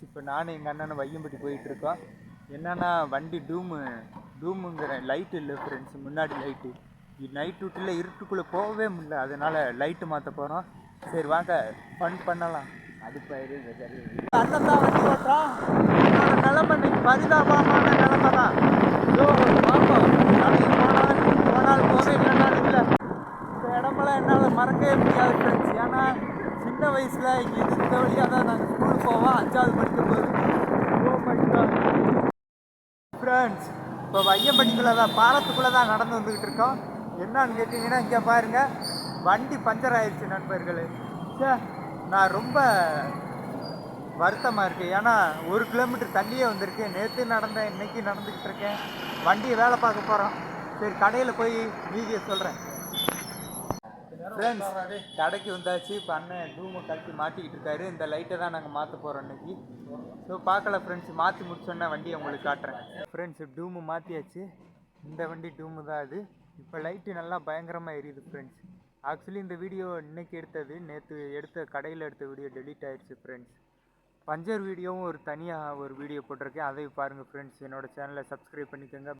இப்போ நானும் எங்கள் அண்ணனும் வையம்பட்டி போயிட்டுருக்கோம். என்னன்னா வண்டி டூமுங்கிற லைட்டு இல்லை ஃப்ரெண்ட்ஸ், முன்னாடி லைட்டு நைட் விட்டில் இருட்டுக்குள்ளே போகவே முடியல. அதனால் லைட்டு மாற்ற போகிறோம். சரி வாங்க ஃபன் பண்ணலாம். அண்ணன் தான் வண்டி ஓட்டுறோம். என்னோட நிலைமை இன்னைக்கு பரிதாபமான நிலைமை தான். பார்ப்போம், நாளைக்கு போனாலும் போக இல்லைனாலும் இல்லை. இந்த இடமெல்லாம் என்னால் மறக்கவே முடியாது ஃப்ரெண்ட்ஸ். ஏன்னா சின்ன வயசில் இங்கே இந்த வழியாக தான் நாங்கள் ஸ்கூல் போவோம், 5வது படிக்கும்போது. ஃப்ரெண்ட்ஸ் இப்போ வையம்பட்டிக்குள்ளே தான், பாலத்துக்குள்ளே தான் நடந்து வந்துக்கிட்டு இருக்கோம். என்னன்னு கேட்டிங்கன்னா இங்கே பாருங்கள், வண்டி பஞ்சர் ஆயிடுச்சு நண்பர்களே. சே, நான் ரொம்ப வருத்தமாக இருக்குது. ஏன்னா 1 கிலோமீட்டர் தள்ளியே வந்திருக்கேன். நேற்று நடந்தேன், இன்றைக்கி நடந்துக்கிட்டு இருக்கேன். வண்டியை வேலை பார்க்க போகிறோம். சரி கடையில் போய் மீதியை சொல்கிறேன். ஃப்ரெண்ட்ஸ் கடைக்கு வந்தாச்சு. இப்போ அண்ணன் டூமை கழட்டி மாற்றிக்கிட்டு இருக்காரு. இந்த லைட்டை தான் நாங்கள் மாற்ற போகிறோம் இன்றைக்கி. ஸோ பார்க்கல ஃப்ரெண்ட்ஸ், மாற்றி முடிச்சோன்னா வண்டியை உங்களுக்கு காட்டுறேன். ஃப்ரெண்ட்ஸ் டூமு மாற்றியாச்சு. இந்த வண்டி டூமு தான் அது. இப்போ லைட்டு நல்லா பயங்கரமாக எரியுது ஃப்ரெண்ட்ஸ். ஆக்சுவலி இந்த வீடியோ இன்றைக்கி எடுத்தது, நேற்று எடுத்த கடையில் எடுத்த வீடியோ டெலீட் ஆகிடுச்சு ஃப்ரெண்ட்ஸ். பஞ்சர் வீடியோவும் தனியாக ஒரு வீடியோ போட்டிருக்கேன், அதையும் பாருங்கள் ஃப்ரெண்ட்ஸ். என்னோடய சேனலை சப்ஸ்கிரைப் பண்ணிக்கோங்க.